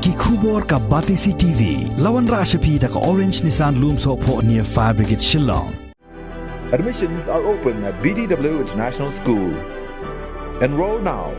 Ki khubor ka Batisi TV. Lawan Rashapi da ka Orange Nissan Loomso po near Fire Brigade Shillong. Admissions are open at BDW International School. Enroll now.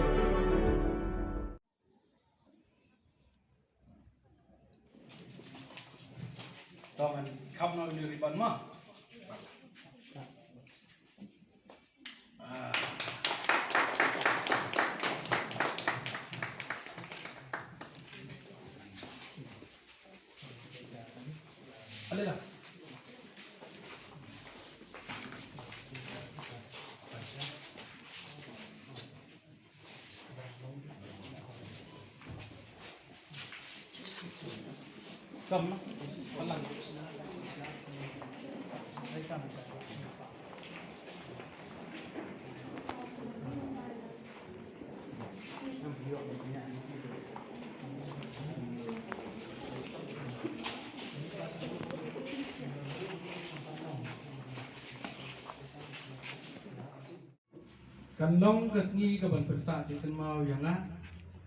Kanlong kasngi kaban persa jikan mau yang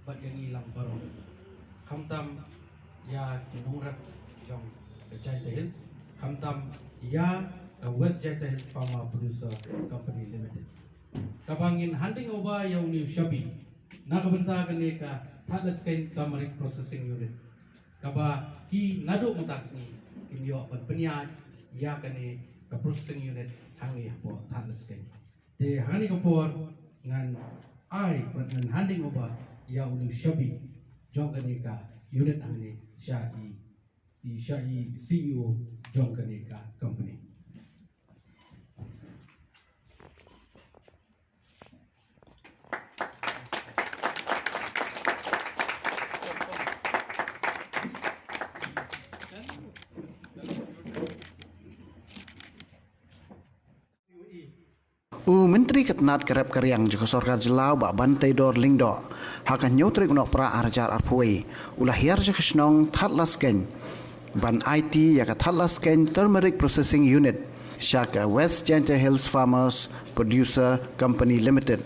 bat yang hilang baru. Kamtam ya kinongrat jong Jaita Hills. Kamtam ya West Jaita Hills Pharma Producer Company Limited. Kabangin handing over yang new Shabi. Nakabenta kaneka tadas kain turmeric processing unit. Kaba ki naduk matasni kimyo ban peniat ya kane ka processing unit hangi po tadas kain. The handing over ngan ngan handing over ya unu Shabi jong kaneka unit angni Shahi CEO jong kaneka company. Menteri Ketnat Kerap Keriang juga Sorkar Jelau Bak Bantai Dor Lingdo Hakan nyotrik unok pra arjar arpui Ulah hiar juga senong Tatlas Ken Ban IT Yaka Tatlas Ken Turmeric Processing Unit Syaka West Jaita Hills Farmers Producer Company Limited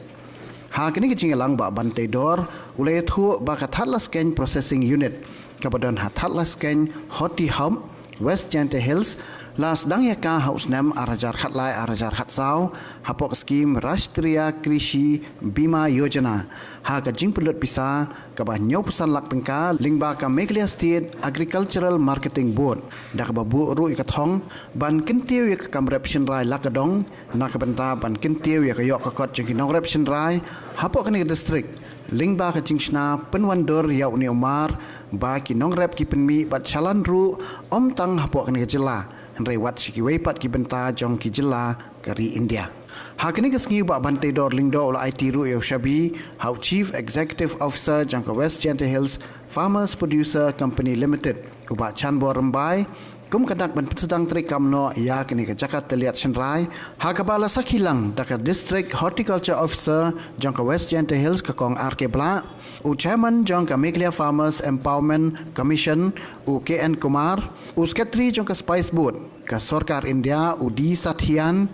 Hakan ini kecing Bak Bantai Dor Ulah itu Bak Tatlas Ken Processing Unit Kabadan Tatlas Ken Hoti Hub West Jaita Hills Las dang yaka hausnam arajar khatlai arajar khatsau hapok skim Rashtriya Krishi Bima Yojana ha ka jingpulot pisa ka ba nyau pesan lak tengka lingba ka Meghalaya State Agricultural Marketing Board da ka bu ru ikathong ban kintiu yak kam reption rai lakadong na ka benta ban kintiu yak yok ka kot jingkinong reption rai hapok ka ni district lingba ka jingshna penwandor ya uni umar ba ki nong rep ki penmi bat chalan ru om tang hapok ka ni jela Rewat sikiway pat ki benta jong ki jela kari India. Hakini kesngi bak Bantai Dor Lingdo ula IT ru eu Shabi, hau Chief Executive Officer jong ka West Jaita Hills Farmers Producer Company Limited. Ubak Chan Bo Rembai, kum kadak ban sedang trik kamno ya kini ke Jakarta Teliat Shenrai, ha kabala sakilang daka District Horticulture Officer jong ka West Jaita Hills ka kong RK Bla. U Chairman jong ka Meghalaya Farmers Empowerment Commission u KN Kumar, u Secretary jong ka Spice Board ka Sorkar India u D Sathian,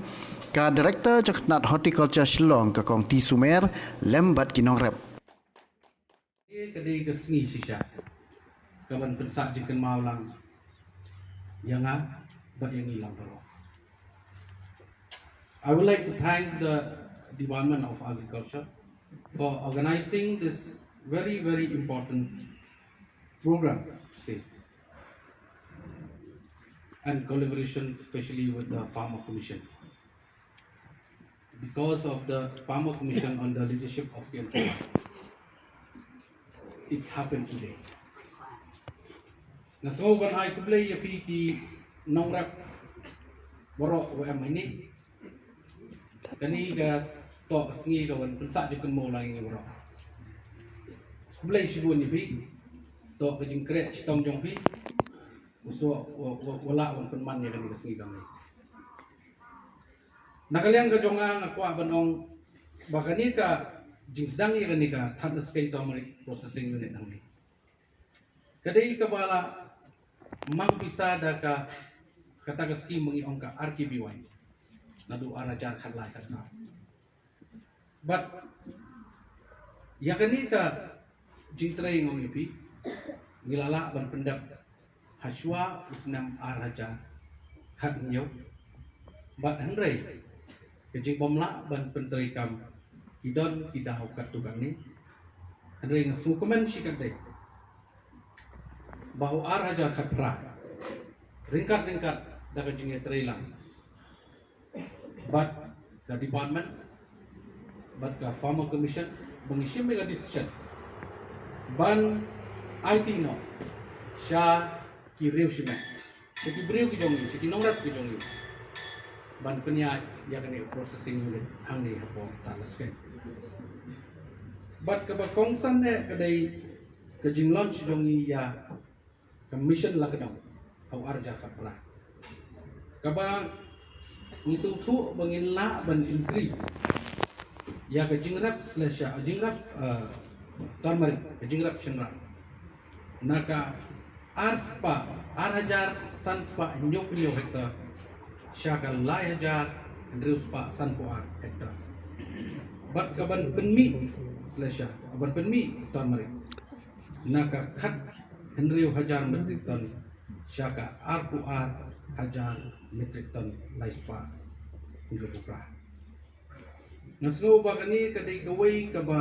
ka Director jong Ketnat Horticulture Shillong ka kong T Sumer lembat kinong rep. Kadai kesngi sisya kaban pensak jikan maulang yang bat yang hilang baru. I would like to thank the Department of Agriculture for organizing this very important program, say, and collaboration especially with the Farmer Commission. Because of the Farmer Commission on the leadership of KN Kumar, it's happened today. Na so ban ay kublay ya piki nongrak borok WM ini kani ga to sngi ka wan pensa jikun mo lang ni borok kublay sibun ni pi to ka jing kre chitong jong pi uso wala wan penman ni kani ka sngi kami nakaliang ka jonga ngakwa banong bakani ka jing sedang ni kani ka thatas kay turmeric processing unit nang kadai ka bala mang bisa da ka kata ka ski mengiong ka RKBY nadu arajar khalai karsa but yakani ka jingtray ngong ipi ngilala ban pendap haswa usnam araja khat nyo bat handrai kejing bomla ban penterikam kidon kidau kat tukang ni handrai ngasu komen sikat dai bahu araja khat pra ringkat daga jinge trailang but the department but the farmer commission mengishim mega decision ban IT no sha ki riu shime ki briu ki jongi ki nongrat ki jongi ban penya ya kene processing unit hang ni hapo talas kan but ka ba kongsan ne kadai ke jing launch jongi ya commission lakadang au arja kapra ka ba ngisu thu bangin la ban increase ya ke jingrap slash jingrap turmeric ke jingrap chenra naka arspa arhajar sanspa nyok hektar syaka lai hajar druspa sanpo ar hektar bat kaban penmi slash aban penmi turmeric naka khat hendriu hajar metrik ton syaka arpu ar hajar metrik ton laispa untuk upra nasno ba kani kadai gawai ka ba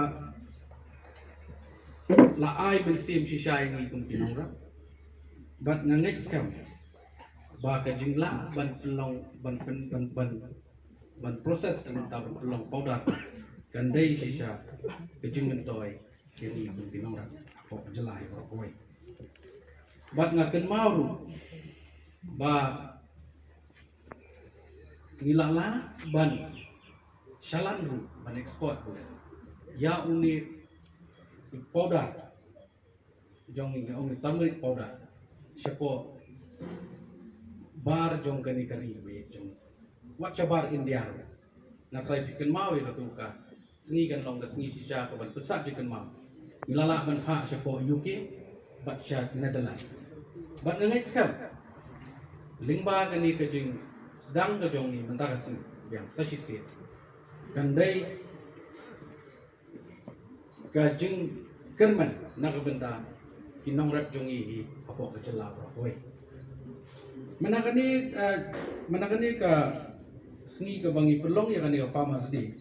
la ai ben sim shisha ini kum kinongra bat ngangek skam ba ka jingla ban pelong ban proses dengan ta pelong powder kan dai shisha ke jingmen toy ini kum kinongra ko jelai ko koi bat ngaken mauru ba ngilala ban shalanru ban export ya uni powder jong ni ong turmeric powder siapo bar jong kani we jong wat bar India na try pikan mau ya tu ka sengi kan long ka sengi sisa ka ban pusat jikan mau ngilala ban pha siapo UK bat sya Netherlands bat ngai skam lingba kani ka jing sedang ka jong ni mentaka sing yang sasi kandai kajing kerman nak benda kinong rap jongi hi apa kecela oi menakani ka sengi ka bangi pelong ya kani ka farmer sedi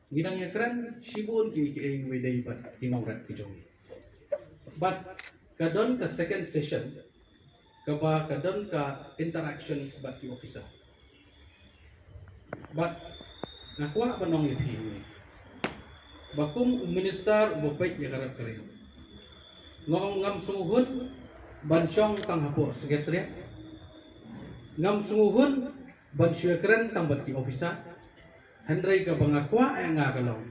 ngidang ya kran sibun ki eng wedai pat kinong rap ki jongi but kadon ka second session ka ba kadon ka interaction bat ki officer but nakwa banong ipi ni bakum minister bopek ya karap kering ngong ngam suhun bansong tang hapo sekretariat ngam suhun ban syekren tang bati officer handrai ka bangakwa ay nga kalong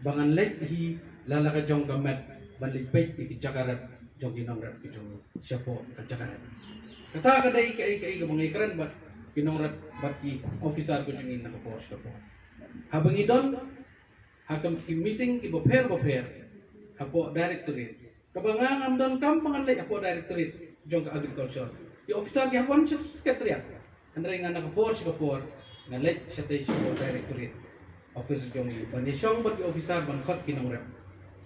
bangan let hi lalaka jong gamet ban lipet ki jakarap jong kinong rap ki jong siapo ka jakarap kata kadai kai ka bangikren bat kinong rap bati officer ko jong na ko po habang idon hakam ki meeting ki boper hapo directorate kabangang amdon kampangan lay hapo directorate jong ka agriculture ki officer ki hapon siya secretariat andray nga nakapor siya kapor nga lay siya tayo siya directorate office jong banisyong bat ki officer bangkot kinong rep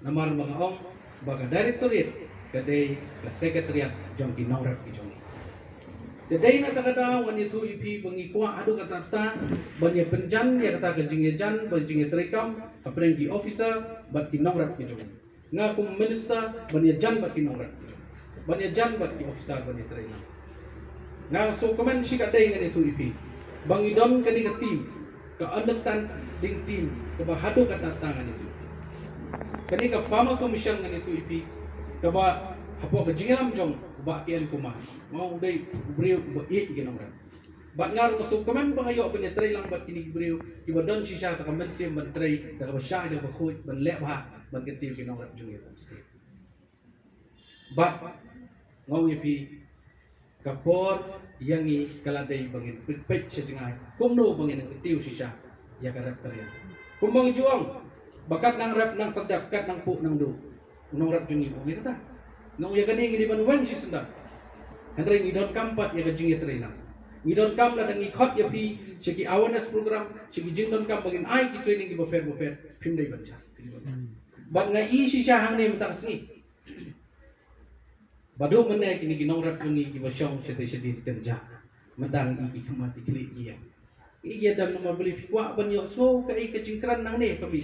namar mga ong baga directorate kaday ka secretariat jong kinong rep ki jong Today na takada wani tu ipi pengikwa adu kata banyak penjan ya kata kejing jan banjing terikam apa yang di officer bat kinongrat kijong ngaku minister banyak jan bat kinongrat banyak jan bat ki officer banyak terikam nga so komen si kadai ngani tu ipi bangidon kani ka team ka understand ding team ka bahado kata tangan itu kani ka farmer commission ngani tu ipi ka ba hapo kejingram jong bakian kumah mau dai brio baik ginong ran bat ngar masuk komen bangayo penetray lang bat kini brio iba don si siya ta kamen si mentray ta ka siya da bakhoy ban le ba ban ketiu ginong ran jung ito state bat ngau ipi kapor yangi kaladay bangin pit siya jingay kumno bangin ang ketiu si siya ya karap karya kumbang juang bakat nang rap nang sadap kat nang pu nang do nong rap jung ito ngita ta ngau ya kani ngidiban weng si senda Hendrai ngidon kampat ya kajing training. Ngidon kam la dangi khot ya pi segi awareness program segi jingdon kam bagin ai ki training ki bofer pim dai bancha. Bat ngai si sya hang ne mata singi. Badu mana kini ginong rat ni kibasyong sedih kerja. Medang iki kemati klik dia. Ia dan nomor beli kuat banyak so kai kecingkran nang ni kami.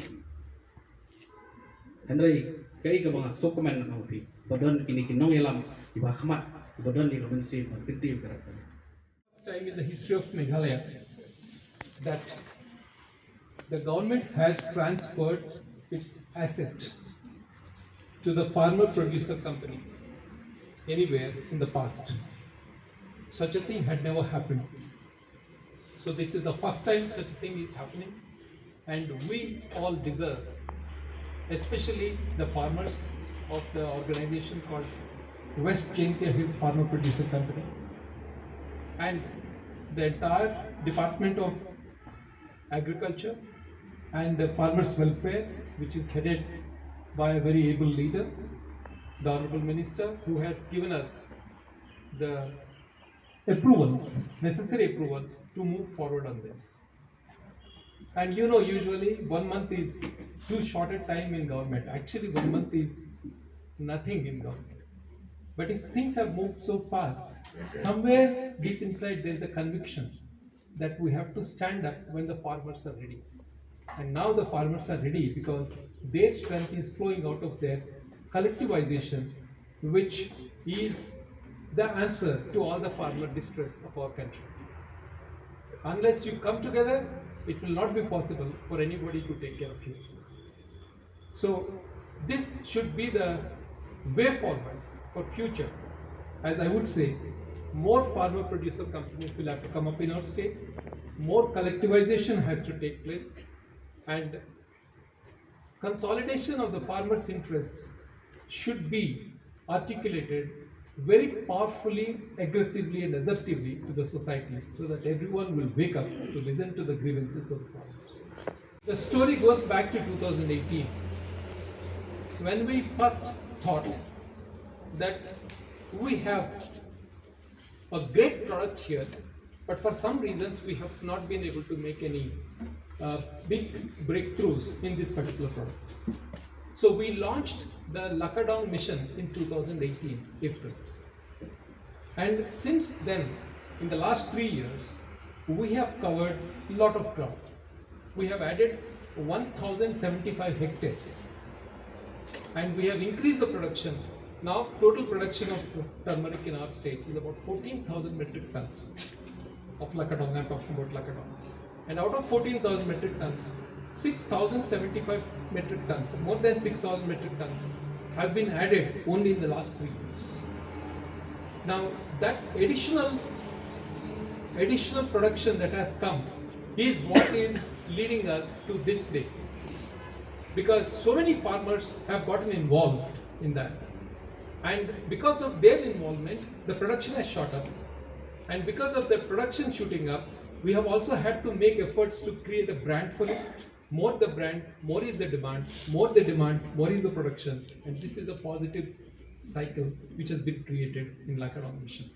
Henry kai ke bang so komen nang pi. Badon kini ginong yalam di bahmat. Badon di romansi berketim karakter. Time in the history of Meghalaya that the government has transferred its asset to the farmer producer company anywhere in the past. Such a thing had never happened. So this is the first time such a thing is happening, and we all deserve, especially the farmers of the organization called West Jaintia Hills Farmer Producer Company, and the entire Department of Agriculture and the Farmers Welfare, which is headed by a very able leader, the Honorable Minister, who has given us the approvals, necessary approvals to move forward on this. And you know, usually 1 month is too short a time in government. Actually, 1 month is nothing in government. But if things have moved so fast, somewhere deep inside there is a conviction that we have to stand up when the farmers are ready. And now the farmers are ready because their strength is flowing out of their collectivization, which is the answer to all the farmer distress of our country. Unless you come together, it will not be possible for anybody to take care of you. So this should be the way forward for future. As I would say, more farmer producer companies will have to come up in our state, more collectivization has to take place, and consolidation of the farmers' interests should be articulated very powerfully, aggressively and assertively to the society, so that everyone will wake up to listen to the grievances of the farmers. The story goes back to 2018, when we first thought that we have a great product here, but for some reasons we have not been able to make any big breakthroughs in this particular product. So we launched the Lakadong mission in 2018 April, and since then, in the last 3 years, we have covered a lot of ground. We have added 1075 hectares, and we have increased the production. Now total production of turmeric in our state is about 14,000 metric tons of Lakadong. I am talking about Lakadong. And out of 14,000 metric tons, 6,075 metric tons, more than 6,000 metric tons, have been added only in the last 3 years. Now that additional production that has come is what is leading us to this day, because so many farmers have gotten involved in that, and because of their involvement, the production has shot up, and because of the production shooting up, we have also had to make efforts to create a brand for it. More the brand, more is the demand, more the demand, more is the production, and this is a positive cycle which has been created in Lakadong mission.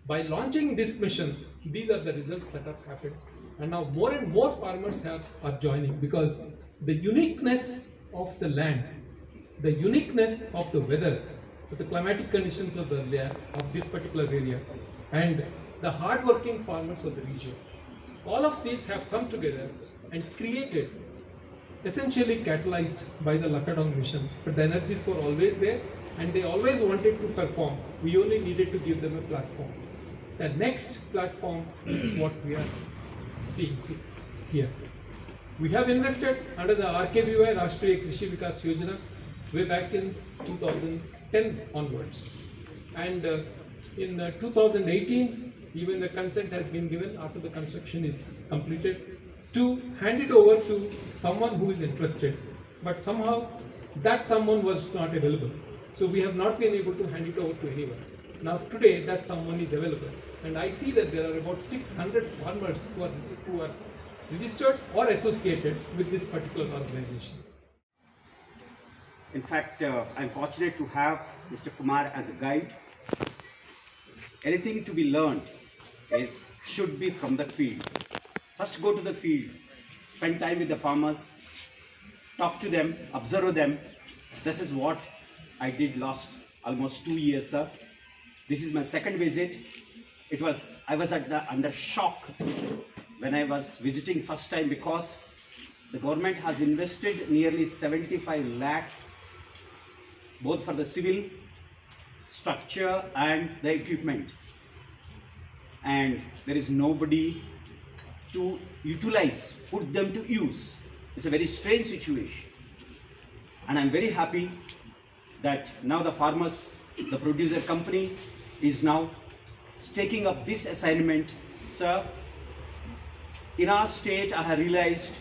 By launching this mission, these are the results that have happened, and now more and more farmers are joining, because the uniqueness of the land, the uniqueness of the weather, the climatic conditions of the land of this particular area, and the hard-working farmers of the region, all of these have come together and created, essentially catalyzed by the Lakadong mission. But the energies were always there, and they always wanted to perform. We only needed to give them a platform. The next platform is what we are seeing here. We have invested under the RKVY, Rashtriya Krishi Vikas Yojana, way back in 2010 onwards. And in 2018, even the consent has been given after the construction is completed to hand it over to someone who is interested. But somehow that someone was not available. So we have not been able to hand it over to anyone. Now today that someone is available, and I see that there are about 600 farmers who are registered or associated with this particular organization. In fact, I'm fortunate to have Mr. Kumar as a guide. Anything to be learned should be from the field. First go to the field, spend time with the farmers, talk to them, observe them. This is what I did last almost 2 years, sir. This is my second visit. I was under shock when I was visiting first time, because the government has invested nearly 75 lakh both for the civil structure and the equipment, and there is nobody to utilize, put them to use. It's a very strange situation, and I'm very happy that now the farmers, the producer company is now taking up this assignment. Sir, in our state, I have realized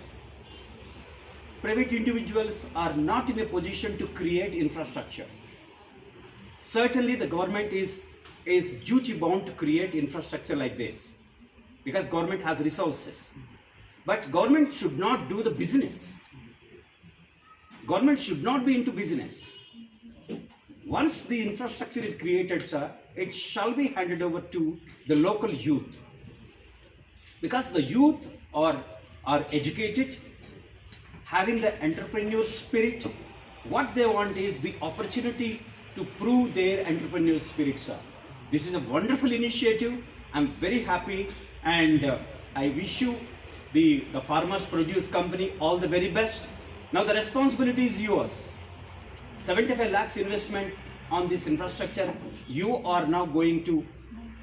private individuals are not in a position to create infrastructure. Certainly the government is duty bound to create infrastructure like this, because government has resources. But government should not do the business. Government should not be into business. Once the infrastructure is created, sir, it shall be handed over to the local youth, because the youth are educated, having the entrepreneur spirit. What they want is the opportunity to prove their entrepreneur spirit, sir. This is a wonderful initiative. I'm very happy, and I wish you, the Farmers Produce Company, all the very best. Now the responsibility is yours. 75 lakhs investment on this infrastructure. You are now going to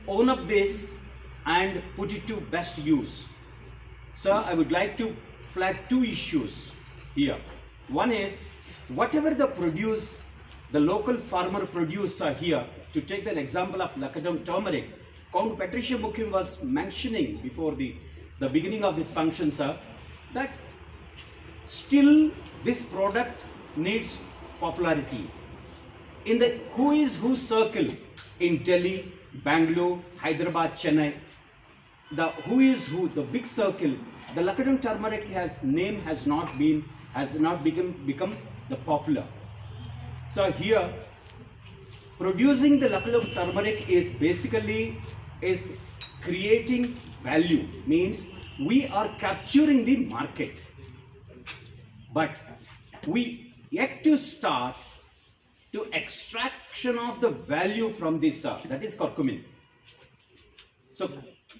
own up this and put it to best use. Sir, I would like to flag two issues here. One is, whatever the local farmer producer here, to take the example of Lakadam turmeric, Count Patricia Mukim was mentioning before the beginning of this function, sir, that still this product needs popularity. In the who is who circle in Delhi, Bangalore, Hyderabad, Chennai, the who is who, the big circle, the Lakadam turmeric has not become the popular. So here, producing the Lakadam turmeric is basically creating value, means we are capturing the market, but we yet to start to extraction of the value from this, that is curcumin. So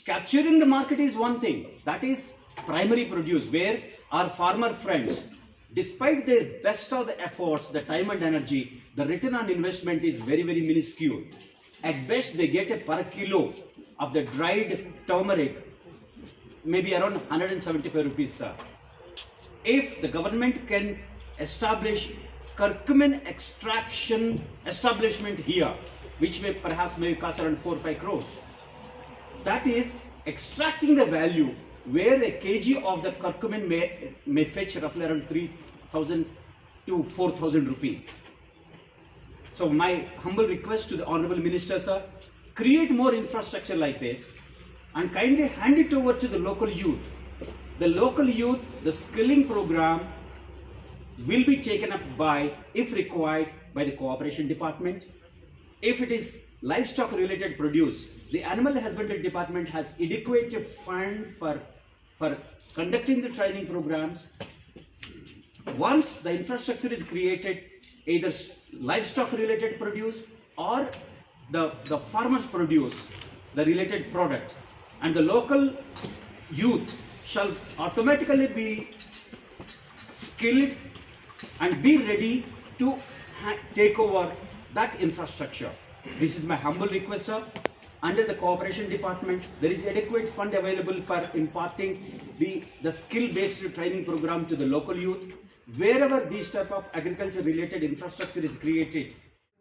capturing the market is one thing, that is primary produce, where our farmer friends, despite their best of the efforts, the time and energy, the return on investment is very, very minuscule. At best, they get a per kilo of the dried turmeric, maybe around 175 rupees, sir. If the government can establish curcumin extraction establishment here, which may perhaps cost around 4 or 5 crores, that is extracting the value, where a kg of the curcumin may fetch roughly around 3,000 to 4,000 rupees. So my humble request to the Honorable Minister, sir, create more infrastructure like this and kindly hand it over to the local youth. The local youth, the skilling program will be taken up by, if required, by the Cooperation Department. If it is livestock related produce, the Animal Husbandry Department has adequate fund for conducting the training programs. Once the infrastructure is created, either livestock related produce or the farmers produce the related product, and the local youth shall automatically be skilled and be ready to take over that infrastructure. This is my humble request, sir. Under the Cooperation Department, there is adequate fund available for imparting the skill-based training program to the local youth. Wherever this type of agriculture-related infrastructure is created,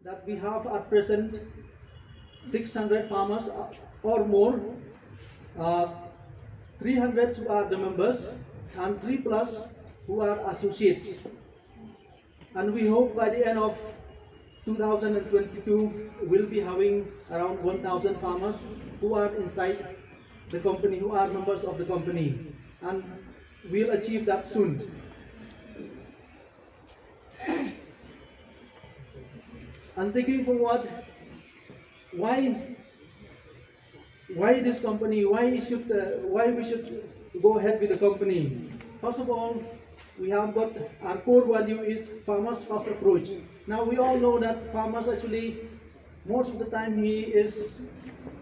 that we have at present 600 farmers or more, 300 who are the members and 3+ who are associates. And we hope by the end of 2022 we'll be having around 1,000 farmers who are inside the company, who are members of the company, and we'll achieve that soon. And thinking forward, why this company? Why we should go ahead with the company? First of all, we have got our core value is farmers first approach. Now we all know that farmers actually, most of the time he is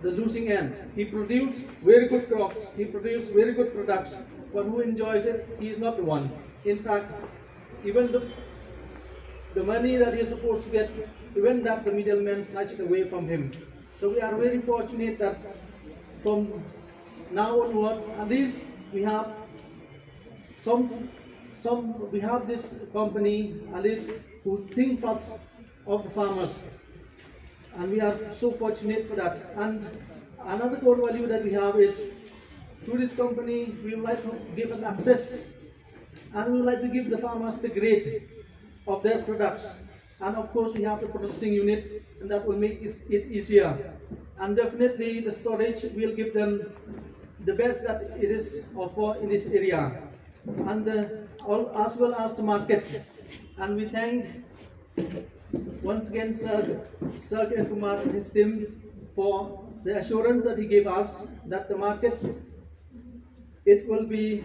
the losing end. He produces very good crops, he produces very good products, but who enjoys it? He is not the one. In fact, even the money that he is supposed to get, even that the middleman snatched away from him. So we are very fortunate that from now onwards, at least we have we have this company at least who think first of the farmers, and we are so fortunate for that. And another core value that we have is through this company we would like to give an access, and we would like to give the farmers the grade of their products, and of course we have the processing unit, and that will make it easier, and definitely the storage will give them the best that it is offered in this area, and as well as the market. And we thank once again Sir K. Kumar and his team for the assurance that he gave us that the market, we will be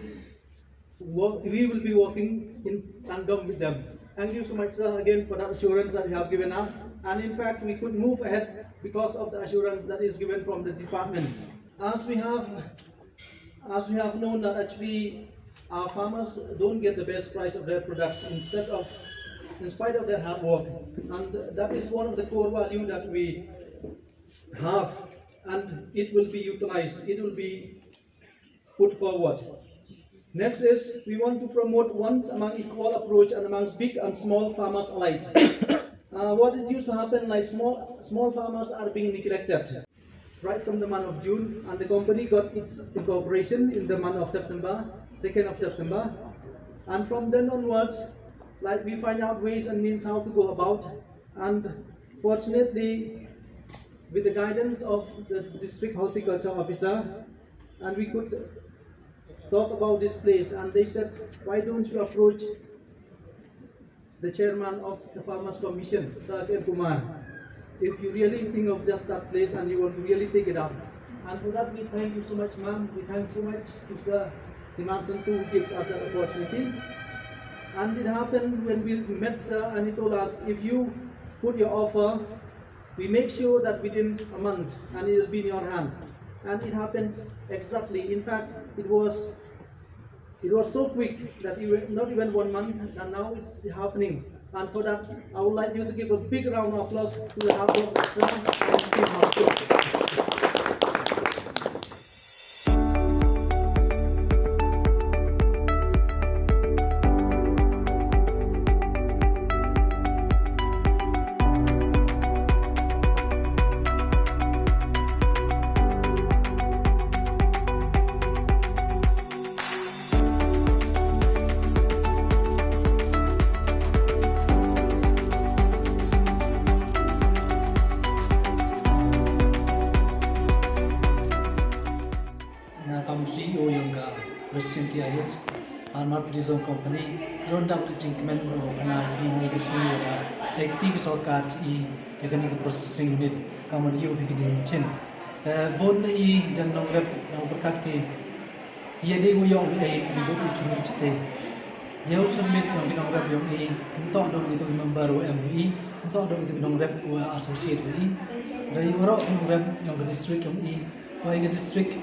working in tandem with them. Thank you so much, sir, again for that assurance that you have given us. And in fact, we could move ahead because of the assurance that is given from the department. As we have known that actually our farmers don't get the best price of their products in spite of their hard work, and that is one of the core value that we have, and it will be utilized, it will be put forward. Next is we want to promote one among equal approach and amongst big and small farmers alike. What it used to happen, like small farmers are being neglected right from the month of June, and the company got its incorporation in the month of September, 2nd of September, and from then onwards, like we find out ways and means how to go about, and fortunately with the guidance of the district horticulture officer, and we could talk about this place, and they said, why don't you approach the chairman of the Farmers Commission, Sir K. Kumar, if you really think of just that place and you want to really take it up. And for that we thank you so much, ma'am. We thank so much to Sir Himansan who gives us that opportunity. And it happened when we met Sir, and he told us, if you put your offer, we make sure that within a month and it will be in your hand. And it happens exactly. In fact, it was so quick that not even 1 month, and now it's happening. And for that, I would like you to give a big round of applause to the hard work of Sir and Team Hospital. CEO yung President TIS, Farmer Producer Company, ron dapat jingkmen na yung igasmi active sarkar i yagan yung processing unit kamar yu bigidin chin. Bon i janong rep berkat ke yade go yung ai bibo uchumi chite. Yau chumit yung binong rep yung i untuk dong itu member MUI, untuk dong itu binong rep ko associate wi. Rai oro binong rep yung district yung i, ko ai district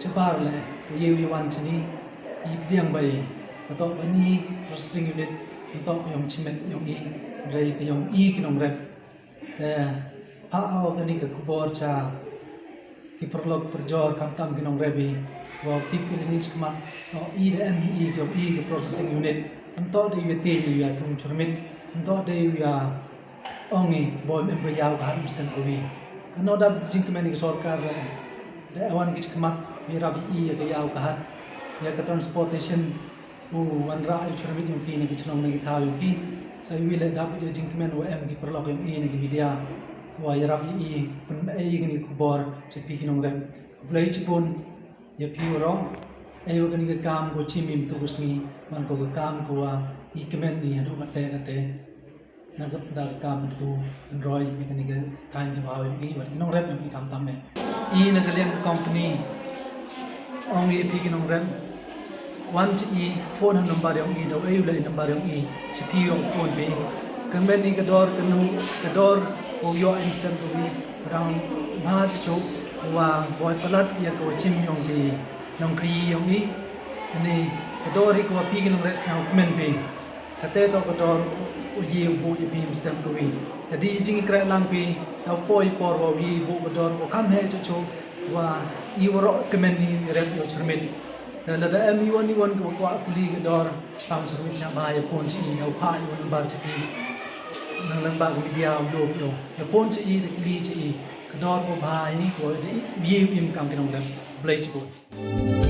cepat le, ye wan chini, ibu bay, atau bani processing unit, atau yang cimet yang dari ke yang kinong ref, awak ni ke kubur cha, ki perlu perjual kamtam kinong rebi, wak tip klinis kemat, atau dan yang ke processing unit, atau dari weti ya tung cermin, atau dari ya ongi boy membayar bahan mesti kubi, karena ada jingkemen ke sorkar, dari awan kita kemat. Mira bi ya ke yau kahat ya ke transportation wan ra yu churmit yung ki ne ki chnong ne ki thaw yung ki sa yu le dap je jingkmen wa em ki perlok yung ne ki media wa ya ra bi pun ai ni ku bor che pi ki nong rem blai chipun ya pi ro ai wa ni ka kam ko chimim tu kusni man ko ka kam ko wa I kemen ni adu kate na da kam tu roi ni ka thain ki ba yu ba nong rem yung kam tam me I na kalian company ongi pi kinong rem one phone number yung I do ay number yung I si pi yung phone be kemen ni kedor yo instant ko rang ma chu wa boy palat ya ko chim yong di nong kri yong ni ni kedor ri ko pi kin re sa kemen bi kate to kedor uji bu ji bi instant ko wi jadi jing kra lang pi tau poi por wa wi bu kedor ko kham he chu wa i woro kemen ni re yo churmen la da em wan ni wan ko kwa puli kedor pam su mi cha ba ya pon chi no pha yo bar chi nang lang ba ko dia lo lo ya pon chi de li chi kedor ko ba ni ko wi im kam ki nong le blai chi ko